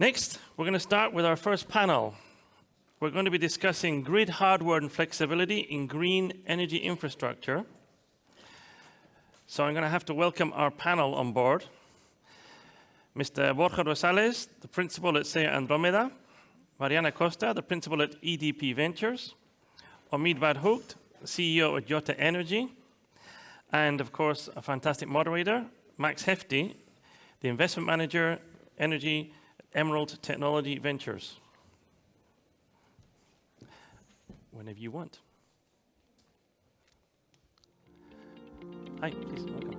Next, we're going to start with our first panel. We're going to be discussing grid hardware and flexibility in green energy infrastructure. So I'm going to have to welcome our panel on board. Mr. Borja Rosales, the principal at Seaya Andromeda. Mariana Costa, the principal at EDP Ventures. Omeed Badkoobeh, CEO at Yotta Energy. And of course, a fantastic moderator, Max Hefti, the investment manager, Energy Emerald Technology Ventures. Whenever you want. Hi, please, welcome.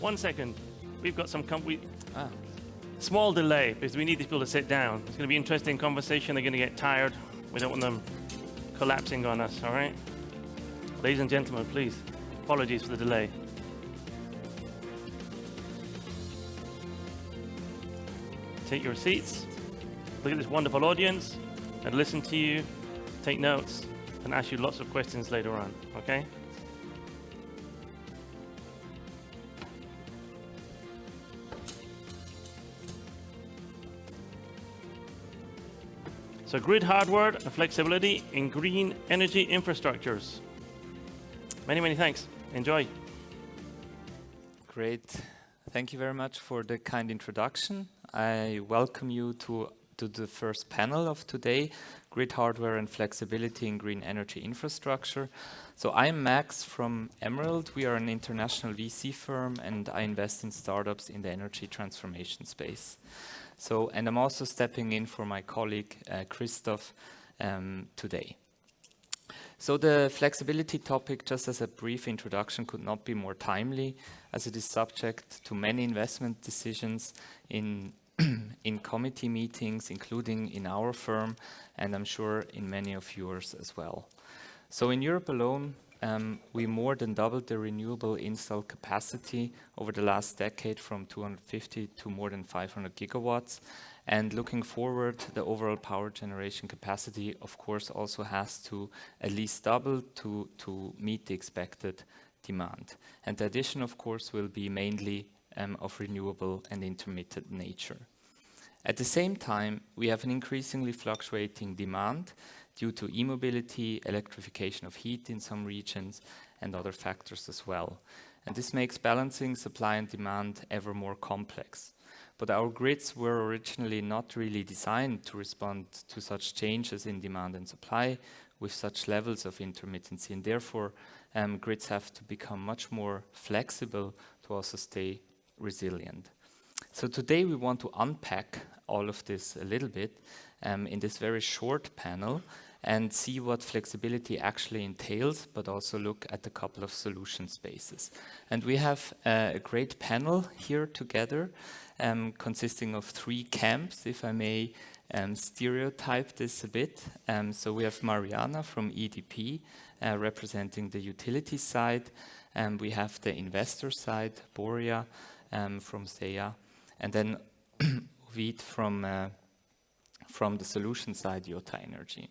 1 second. We've got some small delay because we need these people to sit down. It's going to be an interesting conversation. They're going to get tired. We don't want them collapsing on us, all right? Ladies and gentlemen, please, apologies for the delay. Take your seats. Look at this wonderful audience and listen to you, take notes, and ask you lots of questions later on, okay? So grid hardware and flexibility in green energy infrastructures. Many, many thanks. Enjoy. Great. Thank you very much for the kind introduction. I welcome you to the first panel of today, Grid Hardware and Flexibility in Green Energy Infrastructure. So I'm Max from Emerald. We are an international VC firm, and I invest in startups in the energy transformation space. So, and I'm also stepping in for my colleague, Christoph, today. So the flexibility topic, just as a brief introduction, could not be more timely, as it is subject to many investment decisions in committee meetings, including in our firm, and I'm sure in many of yours as well. So in Europe alone, we more than doubled the renewable install capacity over the last decade from 250 to more than 500 gigawatts. And looking forward, the overall power generation capacity, of course, also has to at least double to meet the expected demand. And the addition, of course, will be mainly of renewable and intermittent nature. At the same time, we have an increasingly fluctuating demand due to e-mobility, electrification of heat in some regions, and other factors as well. And this makes balancing supply and demand ever more complex. But our grids were originally not really designed to respond to such changes in demand and supply with such levels of intermittency, and therefore grids have to become much more flexible to also stay resilient. So today we want to unpack all of this a little bit in this very short panel and see what flexibility actually entails, but also look at a couple of solution spaces. And we have a great panel here together consisting of 3 camps, if I may stereotype this a bit. So we have Mariana from EDP representing the utility side, and we have the investor side, Borja from Seaya, and then Omeed from the solution side, Yotta Energy.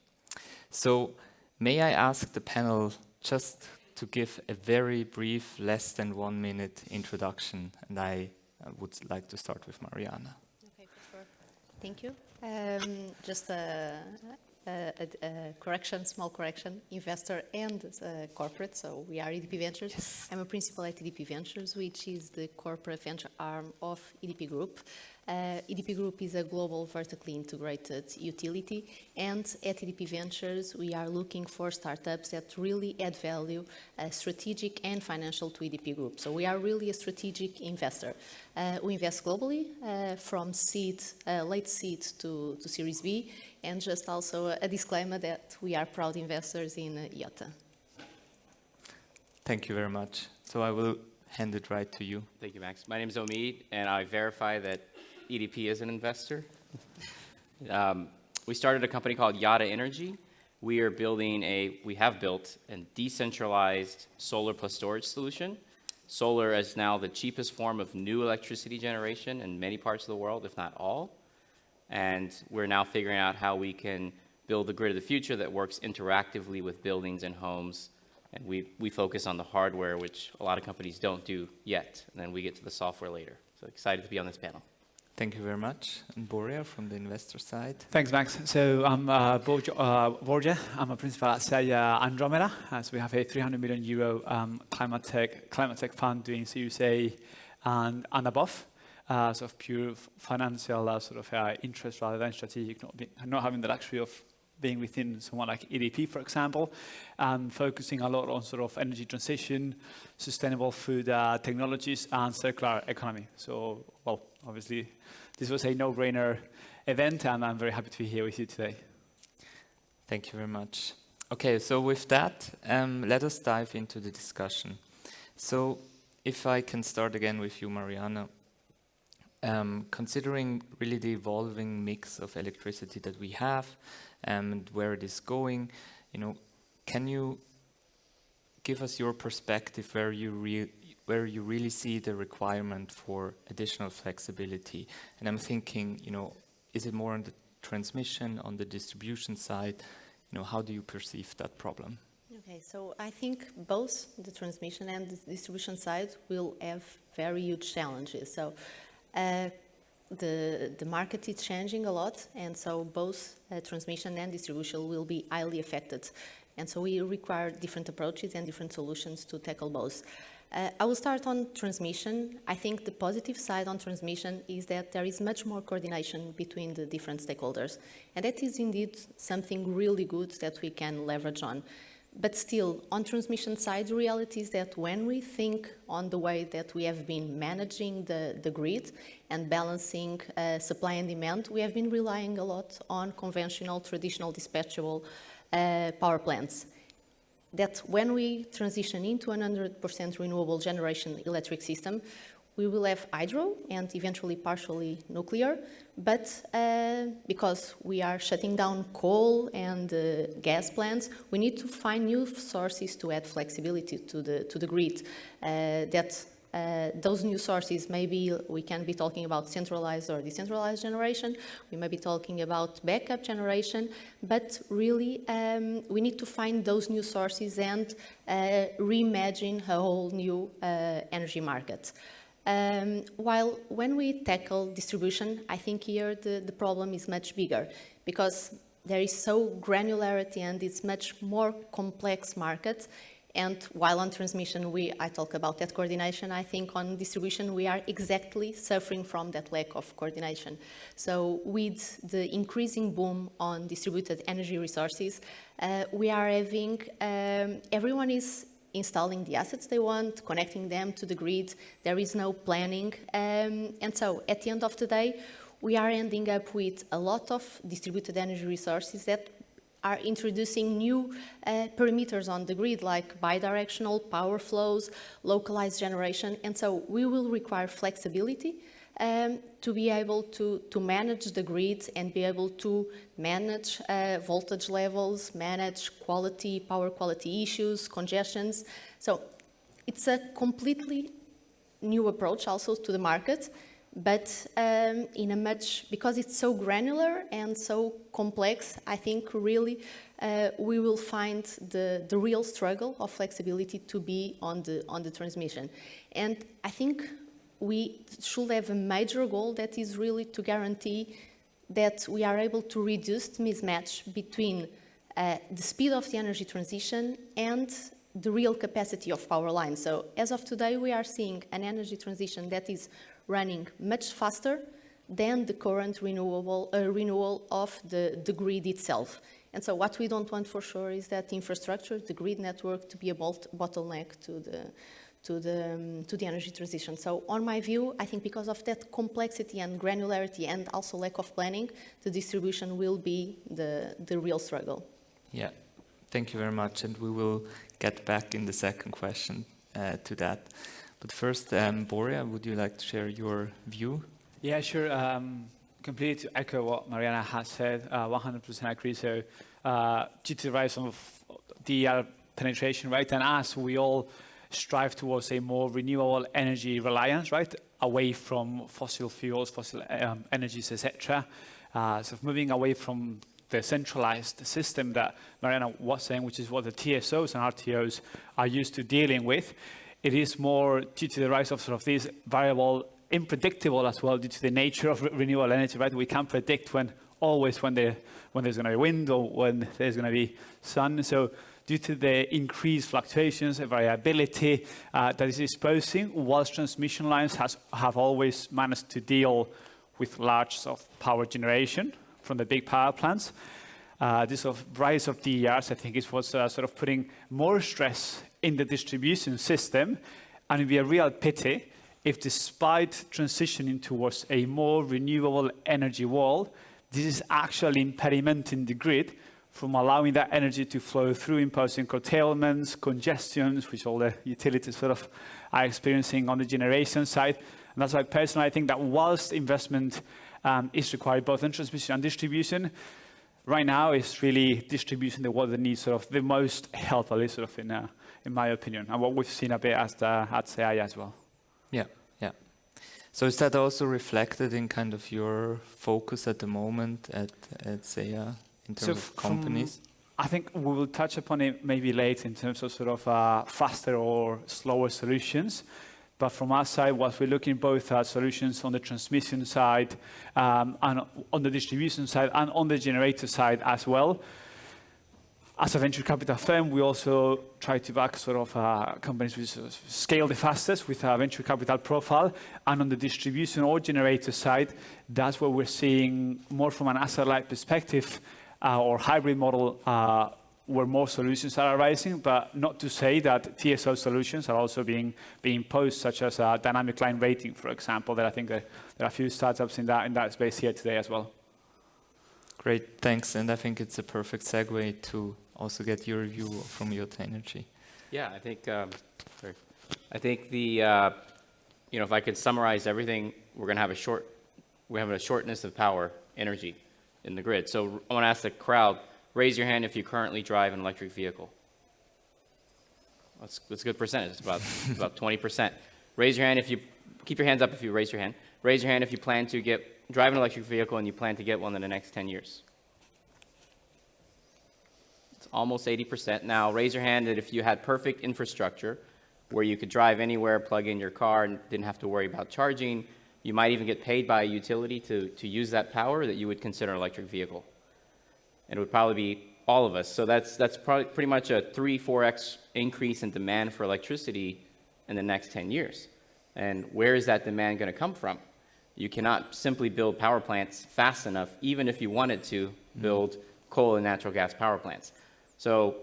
So may I ask the panel just to give a very brief, less than 1 minute introduction, and I would like to start with Mariana. Okay, for sure. Thank you. Just a correction, small correction, investor and corporate. So we are EDP Ventures. Yes. I'm a principal at EDP Ventures, which is the corporate venture arm of EDP Group. EDP Group is a global vertically integrated utility, and at EDP Ventures we are looking for startups that really add value, strategic and financial to EDP Group. So we are really a strategic investor. We invest globally from seed, late seed to Series B, and just also a disclaimer that we are proud investors in Yotta. Thank you very much. So I will hand it right to you. Thank you, Max. My name is Omeed, and I verify that EDP is an investor. We started a company called Yotta Energy. We have built a decentralized solar plus storage solution. Solar is now the cheapest form of new electricity generation in many parts of the world, if not all. And we're now figuring out how we can build the grid of the future that works interactively with buildings and homes. And we focus on the hardware, which a lot of companies don't do yet. And then we get to the software later. So excited to be on this panel. Thank you very much. And Borja from the investor side. Thanks, Max. So I'm Borja. I'm a principal at Seaya Andromeda. So we have a 300 million euro climate tech fund doing Series A and above. Sort of pure financial interest rather than strategic, not having the luxury of being within someone like EDP, for example, and focusing a lot on sort of energy transition, sustainable food technologies, and circular economy. So, well, obviously, this was a no-brainer event, and I'm very happy to be here with you today. Thank you very much. Okay, so with that, let us dive into the discussion. So, if I can start again with you, Mariana. Considering really the evolving mix of electricity that we have and where it is going, can you give us your perspective where you really see the requirement for additional flexibility? And I'm thinking, is it more on the transmission, on the distribution side? How do you perceive that problem? Okay, so I think both the transmission and the distribution side will have very huge challenges. So the market is changing a lot, and so both transmission and distribution will be highly affected. And so we require different approaches and different solutions to tackle both. I will start on transmission. I think the positive side on transmission is that there is much more coordination between the different stakeholders. And that is indeed something really good that we can leverage on. But still, on transmission side, the reality is that when we think on the way that we have been managing the grid and balancing supply and demand, we have been relying a lot on conventional, traditional dispatchable power plants. That when we transition into a 100% renewable generation electric system, we will have hydro and eventually partially nuclear, but because we are shutting down coal and gas plants, we need to find new sources to add flexibility to the grid. Those new sources, maybe we can be talking about centralized or decentralized generation, we may be talking about backup generation, but really we need to find those new sources and reimagine a whole new energy market. While when we tackle distribution, I think here the problem is much bigger because there is so granularity and it's much more complex market. And while on transmission I talk about that coordination, I think on distribution we are exactly suffering from that lack of coordination. So with the increasing boom on distributed energy resources, we are having, everyone is installing the assets they want, connecting them to the grid, there is no planning. And so at the end of the day, we are ending up with a lot of distributed energy resources that are introducing new parameters on the grid, like bidirectional power flows, localized generation. And so we will require flexibility to be able to manage the grid and be able to manage voltage levels, manage quality, power quality issues, congestions. So it's a completely new approach also to the market, but in a much, because it's so granular and so complex, I think really we will find the real struggle of flexibility to be on the transmission. And I think we should have a major goal that is really to guarantee that we are able to reduce the mismatch between the speed of the energy transition and the real capacity of power lines. So as of today, we are seeing an energy transition that is running much faster than the current renewal of the grid itself. And so what we don't want for sure is that the infrastructure, the grid network, to be a bottleneck to the energy transition. So on my view, I think because of that complexity and granularity and also lack of planning, the distribution will be the real struggle. Yeah, thank you very much. And we will get back in the second question to that. But first, Borja, would you like to share your view? Yeah, sure. Completely to echo what Mariana has said, 100% agree. So due to the rise of DER penetration, right, and as we all strive towards a more renewable energy reliance, right? Away from fossil fuels, fossil energies, etc. So moving away from the centralized system that Mariana was saying, which is what the TSOs and RTOs are used to dealing with. It is more due to the rise of sort of these variable, unpredictable as well, due to the nature of renewable energy, right? We can't predict when there's going to be wind or when there's going to be sun. So due to the increased fluctuations and variability that is exposing, whilst transmission lines have always managed to deal with large sort of power generation from the big power plants. This sort of rise of DERs, I think, is what's sort of putting more stress in the distribution system, and it would be a real pity if, despite transitioning towards a more renewable energy world, this is actually impedimenting the grid from allowing that energy to flow through, imposing curtailments, congestions, which all the utilities sort of are experiencing on the generation side. And that's why personally I think that whilst investment is required both in transmission and distribution, right now it's really distribution the one that needs sort of the most help, at least sort of in my opinion, and what we've seen a bit at Seaya as well. Yeah, yeah. So is that also reflected in kind of your focus at the moment at Seaya in terms of companies? I think we will touch upon it maybe later in terms of sort of faster or slower solutions. But from our side, whilst we're looking both at solutions on the transmission side and on the distribution side and on the generator side as well, as a venture capital firm, we also try to back sort of companies which scale the fastest with a venture capital profile. And on the distribution or generator side, that's where we're seeing more from an asset-light perspective or hybrid model where more solutions are arising, but not to say that TSO solutions are also being posed, such as dynamic line rating, for example, that I think there are a few startups in that space here today as well. Great, thanks. And I think it's a perfect segue to also get your review from Yotta Energy. Yeah, I think if I could summarize everything, we're having a shortness of power, energy in the grid. So I want to ask the crowd, raise your hand if you currently drive an electric vehicle. That's a good percentage. It's about 20%. Raise your hand if you keep your hands up if you raise your hand. Raise your hand if you plan to drive an electric vehicle and you plan to get one in the next 10 years. It's almost 80%. Now raise your hand if you had perfect infrastructure where you could drive anywhere, plug in your car, and didn't have to worry about charging. You might even get paid by a utility to use that power, that you would consider an electric vehicle. And it would probably be all of us. So that's probably pretty much a 3-4x increase in demand for electricity in the next 10 years. And where is that demand going to come from? You cannot simply build power plants fast enough, even if you wanted to build coal and natural gas power plants. So,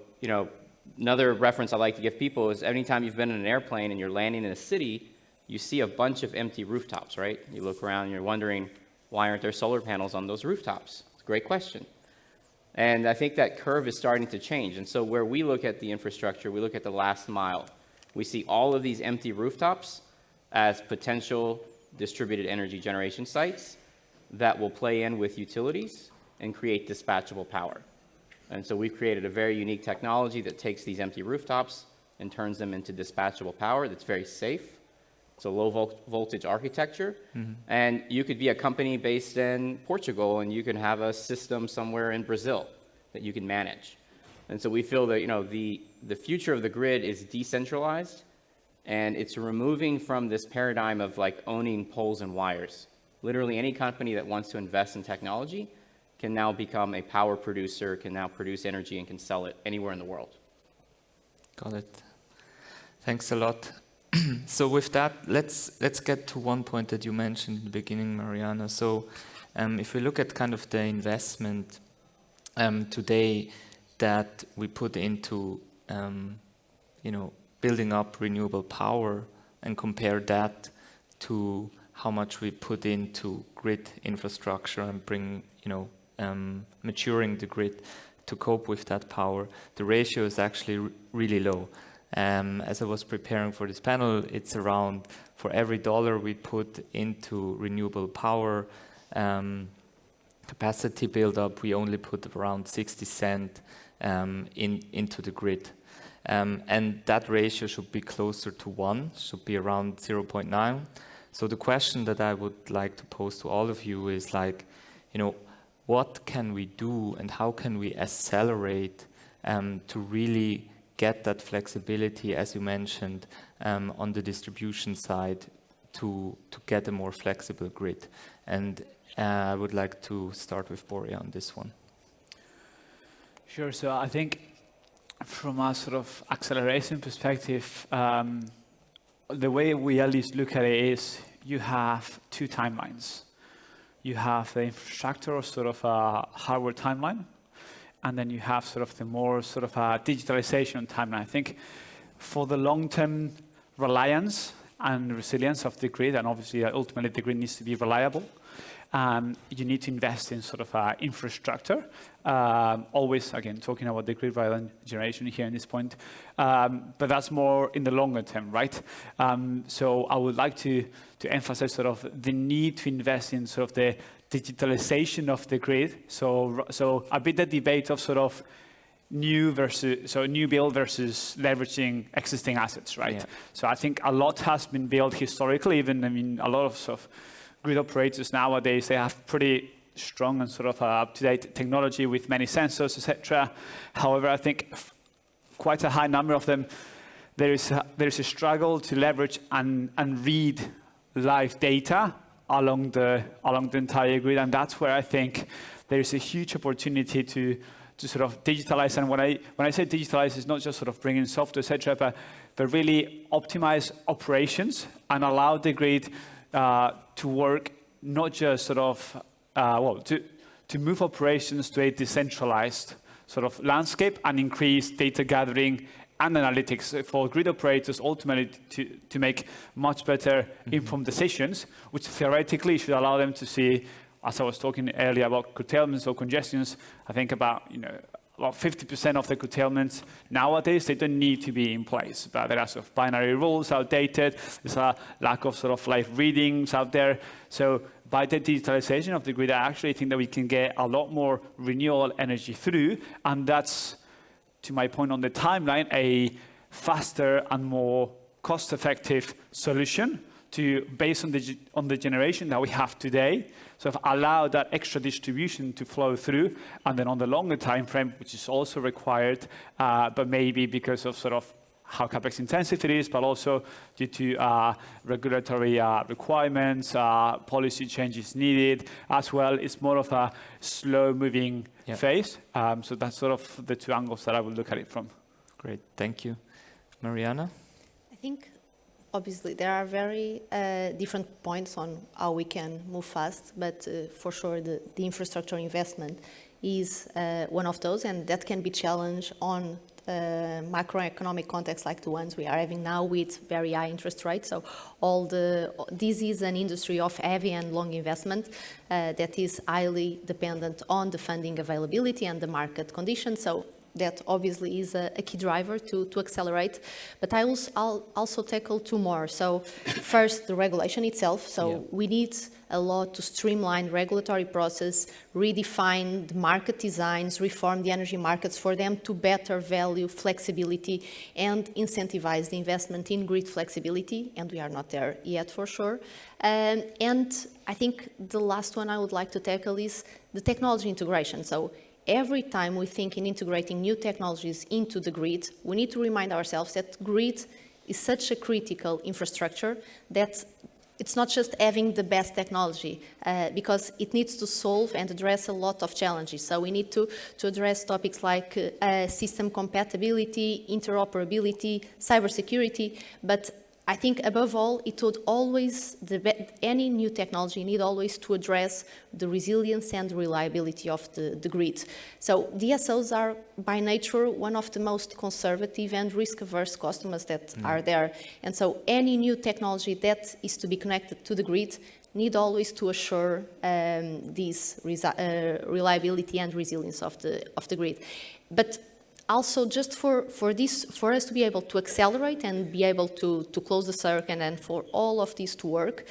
another reference I like to give people is anytime you've been in an airplane and you're landing in a city, you see a bunch of empty rooftops, right? You look around and you're wondering, why aren't there solar panels on those rooftops? It's a great question. And I think that curve is starting to change. And so where we look at the infrastructure, we look at the last mile. We see all of these empty rooftops as potential distributed energy generation sites that will play in with utilities and create dispatchable power. And so we've created a very unique technology that takes these empty rooftops and turns them into dispatchable power that's very safe. It's a low voltage architecture. Mm-hmm. And you could be a company based in Portugal and you can have a system somewhere in Brazil that you can manage. And so we feel that the future of the grid is decentralized, and it's removing from this paradigm of like owning poles and wires. Literally any company that wants to invest in technology can now become a power producer, can now produce energy and can sell it anywhere in the world. Got it. Thanks a lot. So with that, let's get to one point that you mentioned in the beginning, Mariana. So if we look at kind of the investment today that we put into building up renewable power and compare that to how much we put into grid infrastructure and bring maturing the grid to cope with that power, the ratio is actually really low. As I was preparing for this panel, it's around, for every dollar we put into renewable power capacity build-up, we only put around 60 cents into the grid. And that ratio should be closer to 1, should be around 0.9. So the question that I would like to pose to all of you is like, what can we do and how can we accelerate to really get that flexibility, as you mentioned, on the distribution side to get a more flexible grid? And I would like to start with Borja on this one. Sure. So I think from a sort of acceleration perspective, the way we at least look at it is you have two timelines. You have the infrastructure or sort of a hardware timeline, and then you have sort of the more sort of a digitalization timeline. I think for the long-term reliance and resilience of the grid, and obviously ultimately the grid needs to be reliable, you need to invest in sort of infrastructure. Always, again, talking about the grid rather than generation here in this point. But that's more in the longer term, right? So I would like to emphasize sort of the need to invest in sort of the digitalization of the grid. So a bit the debate of sort of new build versus leveraging existing assets, right? Yeah. So I think a lot has been built historically. Even a lot of sort of grid operators nowadays, they have pretty strong and sort of up-to-date technology with many sensors, etc. However, I think quite a high number of them, there is a struggle to leverage and read live data along the entire grid, and that's where I think there is a huge opportunity to sort of digitalize. And when I say digitalize, it's not just sort of bringing software, etc., but really optimize operations and allow the grid to work, not just sort of to move operations to a decentralized sort of landscape and increase data gathering and analytics for grid operators ultimately to make much better informed decisions, which theoretically should allow them to see, as I was talking earlier about curtailments or congestions, I think about 50% of the curtailments nowadays, they don't need to be in place. But there are sort of binary rules outdated. There's a lack of sort of live readings out there. So by the digitalization of the grid, I actually think that we can get a lot more renewable energy through. And that's, to my point on the timeline, a faster and more cost-effective solution based on the generation that we have today, so allow that extra distribution to flow through, and then on the longer time frame, which is also required, but maybe because of sort of how capex intensive it is, but also due to regulatory requirements, policy changes needed as well. It's more of a slow-moving phase. So that's sort of the two angles that I would look at it from. Great, thank you. Mariana? I think obviously there are very different points on how we can move fast, but for sure the infrastructure investment is one of those, and that can be challenged on macroeconomic contexts like the ones we are having now with very high interest rates. So this is an industry of heavy and long investment that is highly dependent on the funding availability and the market conditions. So that obviously is a key driver to accelerate. But I'll also tackle two more. So first, the regulation itself. So we need a lot to streamline regulatory process, redefine the market designs, reform the energy markets for them to better value flexibility and incentivize the investment in grid flexibility. And we are not there yet for sure. And I think the last one I would like to tackle is the technology integration. So every time we think in integrating new technologies into the grid, we need to remind ourselves that grid is such a critical infrastructure that it's not just having the best technology, because it needs to solve and address a lot of challenges. So we need to address topics like system compatibility, interoperability, cybersecurity, but I think above all, it would always, any new technology need always to address the resilience and reliability of the grid. So DSOs are by nature one of the most conservative and risk-averse customers that are there. And so any new technology that is to be connected to the grid need always to assure this reliability and resilience of the grid. But also, just for us to be able to accelerate and be able to close the circuit and for all of this to work,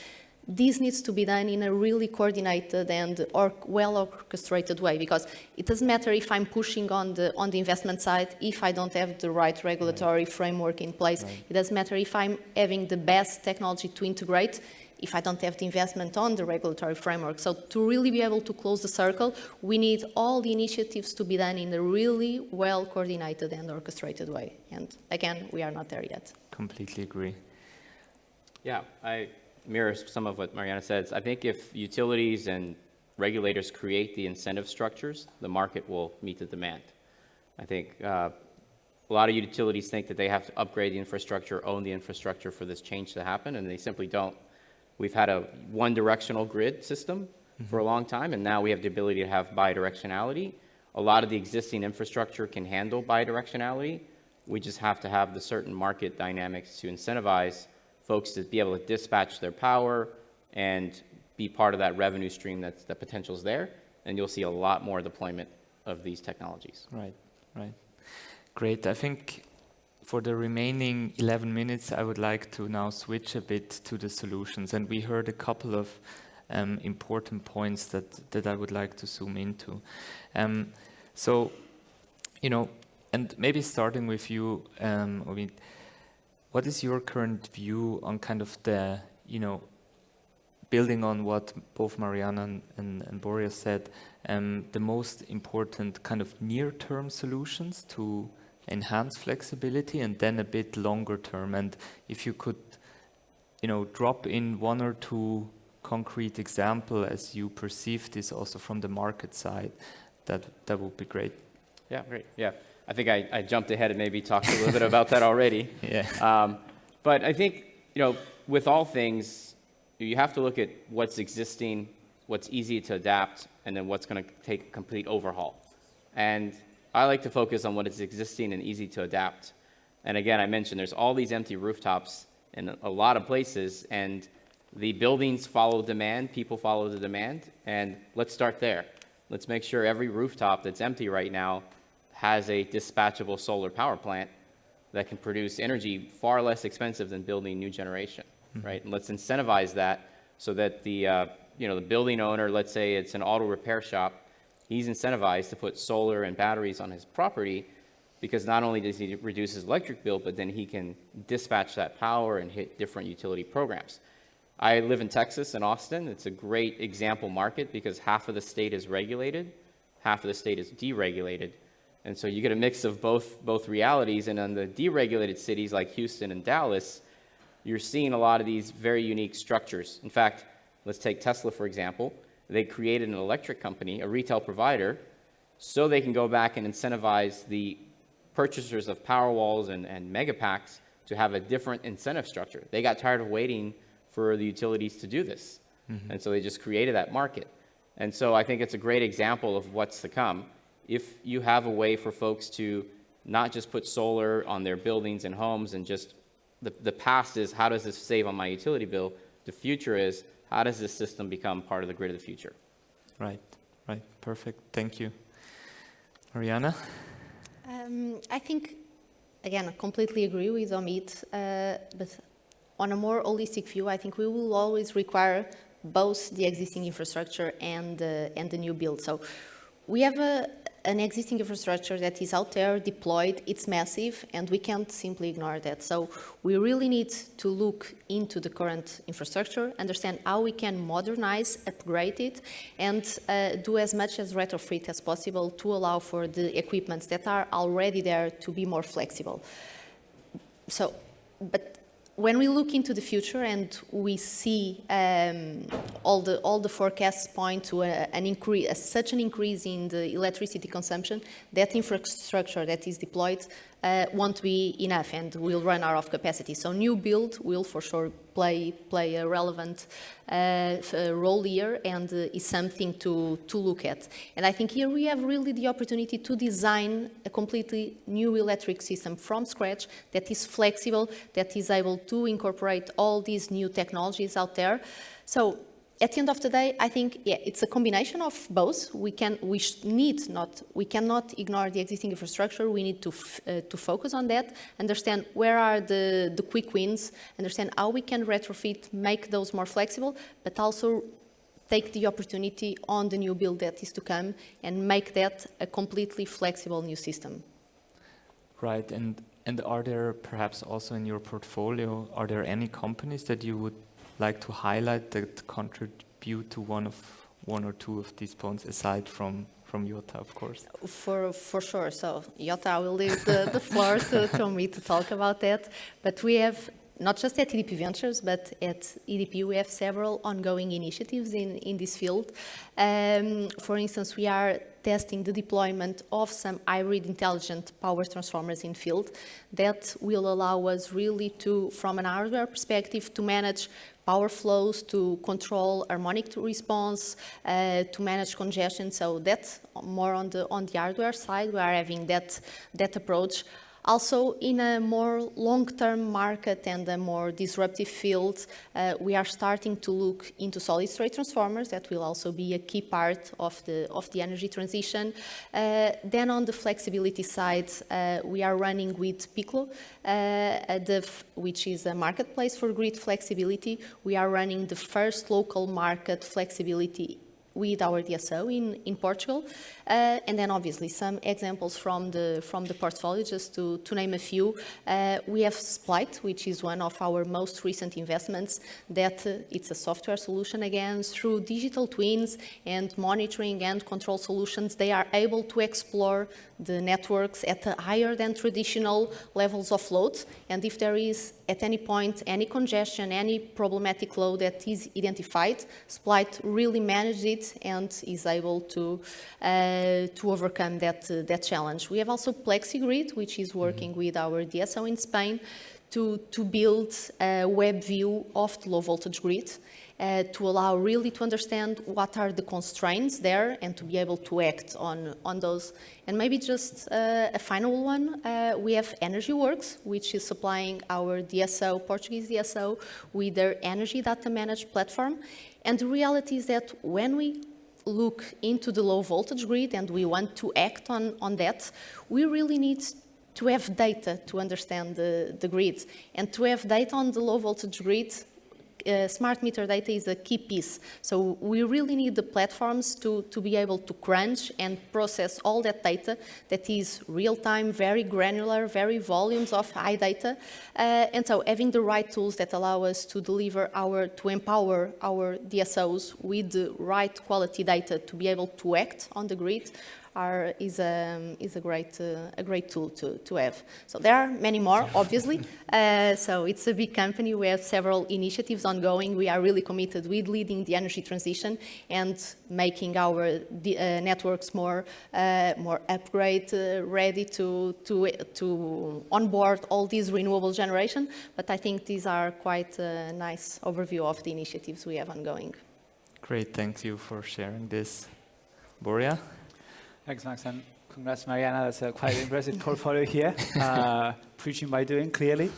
this needs to be done in a really coordinated and well orchestrated way, because it doesn't matter if I'm pushing on the investment side if I don't have the right regulatory framework in place. It doesn't matter if I'm having the best technology to integrate if I don't have the investment on the regulatory framework. So to really be able to close the circle, we need all the initiatives to be done in a really well coordinated and orchestrated way. And again, we are not there yet. Completely agree. Yeah, I mirror some of what Mariana says. I think if utilities and regulators create the incentive structures, the market will meet the demand. I think a lot of utilities think that they have to upgrade the infrastructure, own the infrastructure for this change to happen, and they simply don't. We've had a one-directional grid system for a long time, and now we have the ability to have bidirectionality. A lot of the existing infrastructure can handle bidirectionality. We just have to have the certain market dynamics to incentivize folks to be able to dispatch their power and be part of that revenue stream the potential's there, and you'll see a lot more deployment of these technologies. Right, right. Great. I think for the remaining 11 minutes, I would like to now switch a bit to the solutions. And we heard a couple of important points that I would like to zoom into. So, you know, and maybe starting with you, Omeed, what is your current view on kind of the, you know, building on what both Mariana and Borja said, the most important kind of near-term solutions to enhance flexibility, and then a bit longer term? And if you could, you know, drop in one or two concrete example as you perceive this also from the market side, that would be great. Yeah, great. Yeah, I think I jumped ahead and maybe talked a little bit about that already. Yeah. But I think, you know, with all things, you have to look at what's existing, what's easy to adapt, and then what's going to take a complete overhaul. And I like to focus on what is existing and easy to adapt. And again, I mentioned there's all these empty rooftops in a lot of places, and the buildings follow demand, people follow the demand, and let's start there. Let's make sure every rooftop that's empty right now has a dispatchable solar power plant that can produce energy far less expensive than building new generation, right? And let's incentivize that so that the building owner, let's say it's an auto repair shop, he's incentivized to put solar and batteries on his property, because not only does he reduce his electric bill, but then he can dispatch that power and hit different utility programs. I live in Texas, in Austin. It's a great example market because half of the state is regulated, half of the state is deregulated. And so you get a mix of both realities. And in the deregulated cities like Houston and Dallas, you're seeing a lot of these very unique structures. In fact, let's take Tesla, for example. They created an electric company, a retail provider, so they can go back and incentivize the purchasers of Powerwalls and Megapacks to have a different incentive structure. They got tired of waiting for the utilities to do this. And so they just created that market. And so I think it's a great example of what's to come. If you have a way for folks to not just put solar on their buildings and homes and just, the past is how does this save on my utility bill? The future is how does this system become part of the grid of the future? Right, right, perfect, thank you. Mariana? I think, again, I completely agree with Omeed, but on a more holistic view, I think we will always require both the existing infrastructure and the new build. So we have an existing infrastructure that is out there, deployed, it's massive, and we can't simply ignore that. So we really need to look into the current infrastructure, understand how we can modernize, upgrade it, and do as much as retrofit as possible to allow for the equipments that are already there to be more flexible. So, but when we look into the future and we see all the forecasts point to such an increase in the electricity consumption, that infrastructure that is deployed won't be enough and will run out of capacity. So new build will for sure play a relevant role here, and is something to look at. And I think here we have really the opportunity to design a completely new electric system from scratch that is flexible, that is able to incorporate all these new technologies out there. So at the end of the day, I think it's a combination of both. We cannot ignore the existing infrastructure. We need to focus on that, understand where are the quick wins, understand how we can retrofit, make those more flexible, but also take the opportunity on the new build that is to come and make that a completely flexible new system. Right, and are there perhaps also in your portfolio, are there any companies that you would like to highlight that contribute to one or two of these points aside from Yotta, of course? For sure. So Yotta, I will leave the floor to me to talk about that. But we have, not just at EDP Ventures, but at EDP, we have several ongoing initiatives in this field. For instance, we are testing the deployment of some hybrid intelligent power transformers in field that will allow us really to, from an hardware perspective, to manage power flows, to control harmonic response, to manage congestion. So that's more on the hardware side. We are having that approach. Also, in a more long-term market and a more disruptive field, we are starting to look into solid-state transformers. That will also be a key part of the energy transition. Then on the flexibility side, we are running with Piccolo, which is a marketplace for grid flexibility. We are running the first local market flexibility with our DSO in Portugal. And then obviously some examples from the portfolio, just to name a few. We have Splite, which is one of our most recent investments, that it's a software solution again. Through digital twins and monitoring and control solutions, they are able to explore the networks at higher than traditional levels of load. And if there is at any point any congestion, any problematic load that is identified, Splite really manages it and is able to overcome that challenge. We have also PlexiGrid, which is working with our DSO in Spain to build a web view of the low voltage grid, to allow really to understand what are the constraints there and to be able to act on those. And maybe just a final one, we have EnergyWorks, which is supplying our DSO, Portuguese DSO, with their energy data managed platform. And the reality is that when we look into the low voltage grid and we want to act on that, we really need to have data to understand the grid. And to have data on the low voltage grid, smart meter data is a key piece. So we really need the platforms to be able to crunch and process all that data that is real-time, very granular, very volumes of high data. And so having the right tools that allow us to deliver to empower our DSOs with the right quality data to be able to act on the grid is a great tool to have. So there are many more, obviously. So it's a big company. We have several initiatives ongoing. We are really committed with leading the energy transition and making our networks more upgrade ready to onboard all these renewable generation. But I think these are quite a nice overview of the initiatives we have ongoing. Great, thank you for sharing this. Borja? Thanks, Max, and congrats, Mariana. That's a quite impressive portfolio here. Preaching by doing, clearly.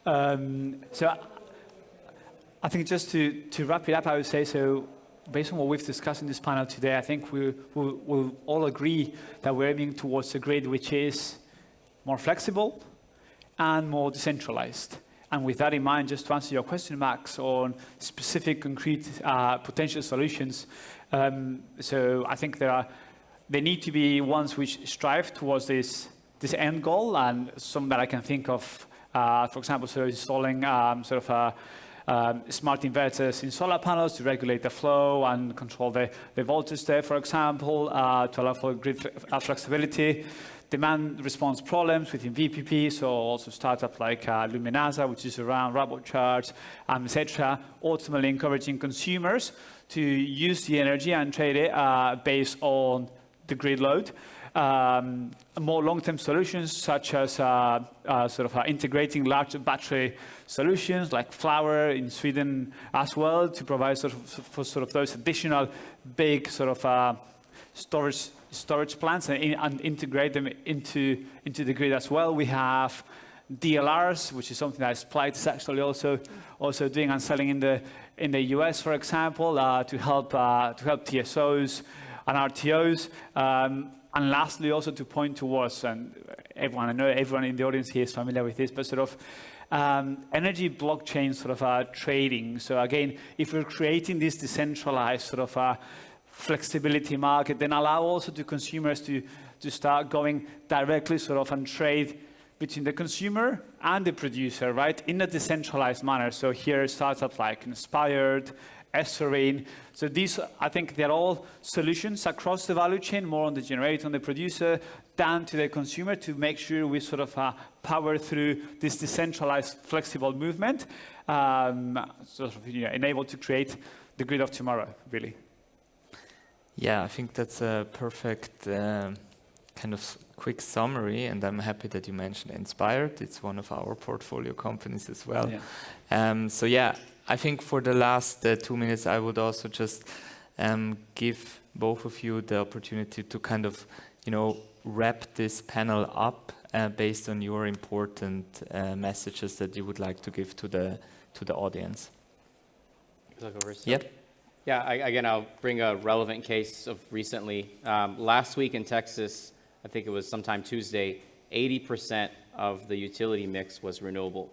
So I think just to wrap it up, I would say, so based on what we've discussed in this panel today, I think we'll all agree that we're aiming towards a grid which is more flexible and more decentralized. And with that in mind, just to answer your question, Max, on specific concrete potential solutions, so I think they need to be ones which strive towards this end goal, and some that I can think of, for example, so installing smart inverters in solar panels to regulate the flow and control the voltage there, for example, to allow for grid flexibility. Demand response problems within VPP, so also startups like Luminasa, which is around RoboCharge, etc. Ultimately encouraging consumers to use the energy and trade it based on the grid load. More long-term solutions, such as integrating large battery solutions like Flower in Sweden as well, to provide for those additional big storage plants and integrate them into the grid as well. We have DLRs, which is something that Splite is actually also doing and selling in the US, for example, to help TSOs and RTOs. And lastly, also to point towards, and I know everyone in the audience here is familiar with this, but sort of energy blockchain sort of trading. So again, if we're creating this decentralized sort of flexibility market, then allow also to consumers to start going directly sort of and trade between the consumer and the producer, right, in a decentralized manner. So here startups like Inspired, Esserine. So these, I think they're all solutions across the value chain, more on the generator, on the producer, down to the consumer, to make sure we sort of power through this decentralized, flexible movement, sort of, enabled to create the grid of tomorrow, really. Yeah, I think that's a perfect kind of quick summary, and I'm happy that you mentioned Inspired. It's one of our portfolio companies as well. Yeah. So yeah, I think for the last 2 minutes, I would also just give both of you the opportunity to kind of, wrap this panel up based on your important messages that you would like to give to the audience. Yep. Yeah, again, I'll bring a relevant case of recently. Last week in Texas, I think it was sometime Tuesday, 80% of the utility mix was renewable,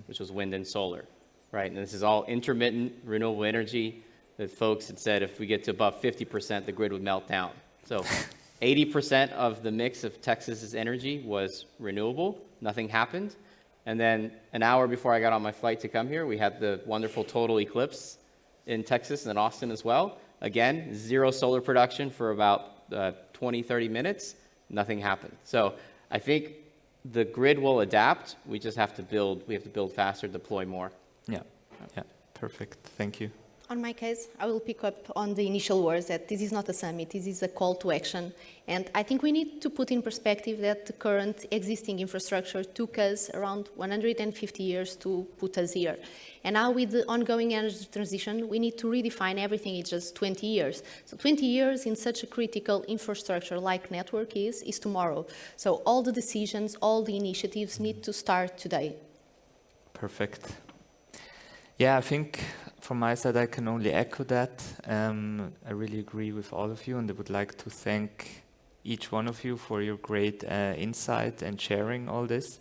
which was wind and solar, right? And this is all intermittent renewable energy that folks had said if we get to above 50%, the grid would melt down. So 80% of the mix of Texas's energy was renewable. Nothing happened. And then an hour before I got on my flight to come here, we had the wonderful total eclipse in Texas and Austin as well. Again, zero solar production for about 20, 30 minutes. Nothing happened. So I think the grid will adapt. We just have to build faster, deploy more. Yeah, perfect. Thank you. On my case, I will pick up on the initial words that this is not a summit, this is a call to action. And I think we need to put in perspective that the current existing infrastructure took us around 150 years to put us here. And now with the ongoing energy transition, we need to redefine everything in just 20 years. So 20 years in such a critical infrastructure like network is tomorrow. So all the decisions, all the initiatives need to start today. Perfect. Yeah, I think from my side, I can only echo that. I really agree with all of you, and I would like to thank each one of you for your great insight and sharing all this.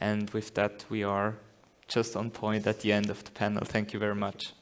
And with that, we are just on point at the end of the panel. Thank you very much.